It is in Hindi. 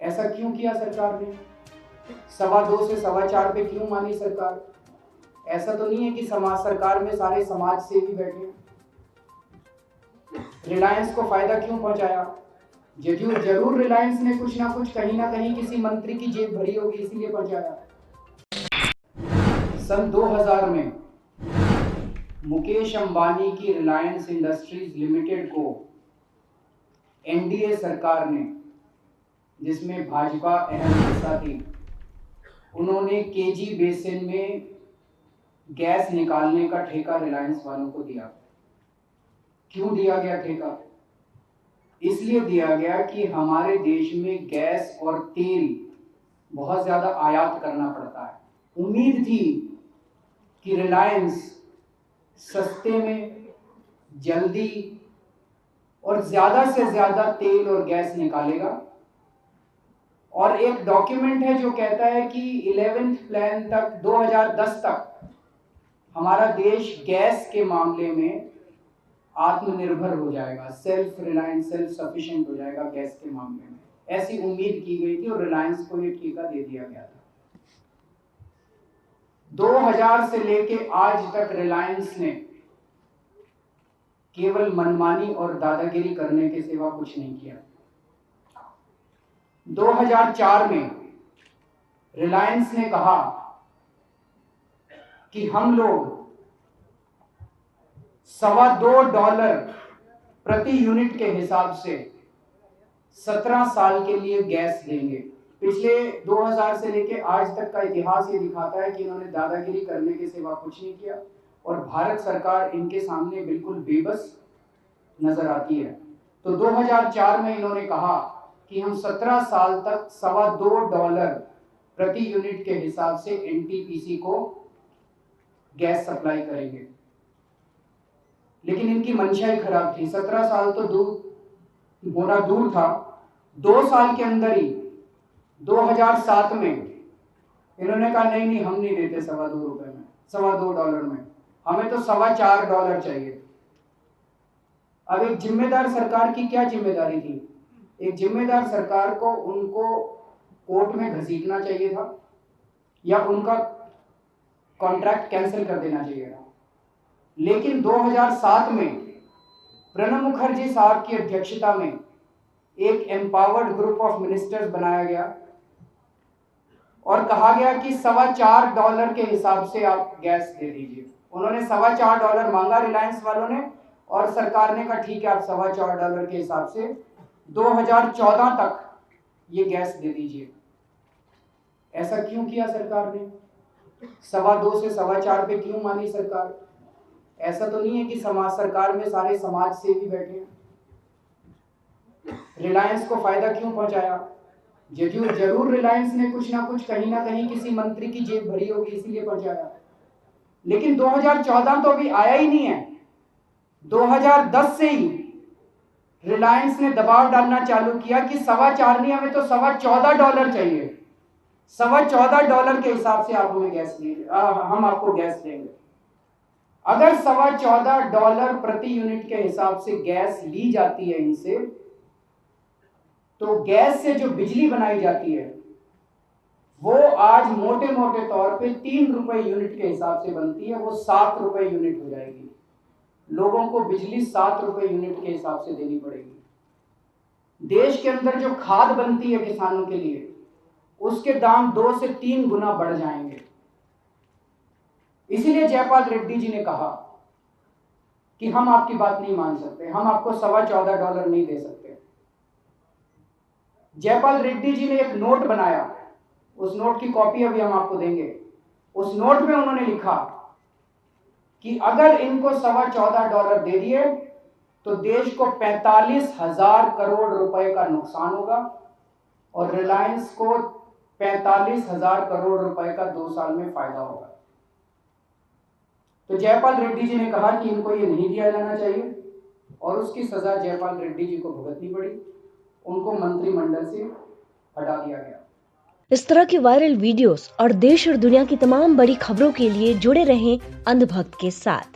ऐसा क्यों किया सरकार ने? 2.25 से 4.25 पे क्यों मानी सरकार? ऐसा तो नहीं है कि समाज सरकार में सारे समाज सेवी बैठे। रिलायंस को फायदा क्यों पहुंचाया? जरूर रिलायंस ने कुछ ना कहीं किसी मंत्री की जेब भरी होगी, इसीलिए पहुंचाया। सन 2000 में मुकेश अंबानी की रिलायंस इंडस्ट्रीज लिमिटेड को एनडीए सरकार ने, जिसमें भाजपा अहम हिस्सा थी, उन्होंने केजी बेसिन में गैस निकालने का ठेका रिलायंस वालों को दिया। क्यों दिया गया ठेका? इसलिए दिया गया कि हमारे देश में गैस और तेल बहुत ज्यादा आयात करना पड़ता है। उम्मीद थी कि रिलायंस सस्ते में जल्दी और ज्यादा से ज्यादा तेल और गैस निकालेगा। और एक डॉक्यूमेंट है जो कहता है कि 11th प्लान तक 2010 तक हमारा देश गैस के मामले में आत्मनिर्भर हो जाएगा, सेल्फ रिलायंस, सेल्फ सफिशिएंट हो जाएगा गैस के मामले में। ऐसी उम्मीद की गई थी और रिलायंस को ये ठेका दे दिया गया था। 2000 से लेके आज तक रिलायंस ने केवल मनमानी और दादागिरी करने के सिवा कुछ नहीं किया। 2004 में रिलायंस ने कहा कि हम लोग $2.25 प्रति यूनिट के हिसाब से 17 साल के लिए गैस देंगे। पिछले 2000 से लेके आज तक का इतिहास ये दिखाता है कि इन्होंने दादागिरी करने के सिवा कुछ नहीं किया और भारत सरकार इनके सामने बिल्कुल बेबस नजर आती है। तो 2004 में इन्होंने कहा कि हम 17 साल तक $2.25 प्रति यूनिट के हिसाब से एनटीपीसी को गैस सप्लाई करेंगे। लेकिन इनकी मंशा ही खराब थी। 17 साल तो दूर था, 2 साल के अंदर ही 2007 में इन्होंने कहा नहीं हम नहीं देते $2.25 में, हमें तो $4.25 चाहिए। अब एक जिम्मेदार सरकार की क्या जिम्मेदारी थी? एक जिम्मेदार सरकार को उनको कोर्ट में घसीटना चाहिए था या उनका कॉन्ट्रैक्ट कैंसिल कर देना चाहिए था। लेकिन 2007 में प्रणब मुखर्जी साहब की अध्यक्षता में एक एम्पावर्ड ग्रुप ऑफ मिनिस्टर्स बनाया गया और कहा गया कि $4.25 के हिसाब से आप गैस दे दीजिए। उन्होंने $4.25 मांगा रिलायंस वालों ने और सरकार ने कहा ठीक है, आप $4.25 के हिसाब से 2014 तक ये गैस दे दीजिए। ऐसा क्यों किया सरकार ने? 2.25 से 4.25 पे क्यों मानी सरकार? ऐसा तो नहीं है कि समाज सरकार में सारे समाज सेवी बैठे हैं। रिलायंस को फायदा क्यों पहुंचाया? जरूर रिलायंस ने कुछ ना कहीं किसी मंत्री की जेब भरी होगी, इसीलिए पहुंचाया। लेकिन 2014 तो अभी आया ही नहीं है। 2010 से ही रिलायंस ने दबाव डालना चालू किया कि 4.25 नहीं, हमें तो $14.25 चाहिए। $14.25 के हिसाब से आप हमें गैस दीजिए, हम आपको गैस देंगे। अगर $14.25 प्रति यूनिट के हिसाब से गैस ली जाती है इनसे, तो गैस से जो बिजली बनाई जाती है वो आज मोटे तौर पे ₹3 यूनिट के हिसाब से बनती है, वो ₹7 यूनिट हो जाएगी। लोगों को बिजली ₹7 यूनिट के हिसाब से देनी पड़ेगी। देश के अंदर जो खाद बनती है किसानों के लिए, उसके दाम 2 से 3 गुना बढ़ जाएंगे। इसीलिए जयपाल रेड्डी जी ने कहा कि हम आपकी बात नहीं मान सकते, हम आपको $14.25 नहीं दे सकते। जयपाल रेड्डी जी ने एक नोट बनाया, उस नोट की कॉपी अभी हम आपको देंगे। उस नोट में उन्होंने लिखा कि अगर इनको $14.25 दे दिए तो देश को 45,000 करोड़ रुपए का नुकसान होगा और रिलायंस को 45,000 करोड़ रुपए का 2 साल में फायदा होगा। तो जयपाल रेड्डी जी ने कहा कि इनको ये नहीं दिया जाना चाहिए और उसकी सजा जयपाल रेड्डी जी को भुगतनी पड़ी। उनको मंत्रिमंडल से हटा दिया गया। इस तरह की वायरल वीडियोस और देश और दुनिया की तमाम बड़ी खबरों के लिए जुड़े रहें अंधभक्त के साथ।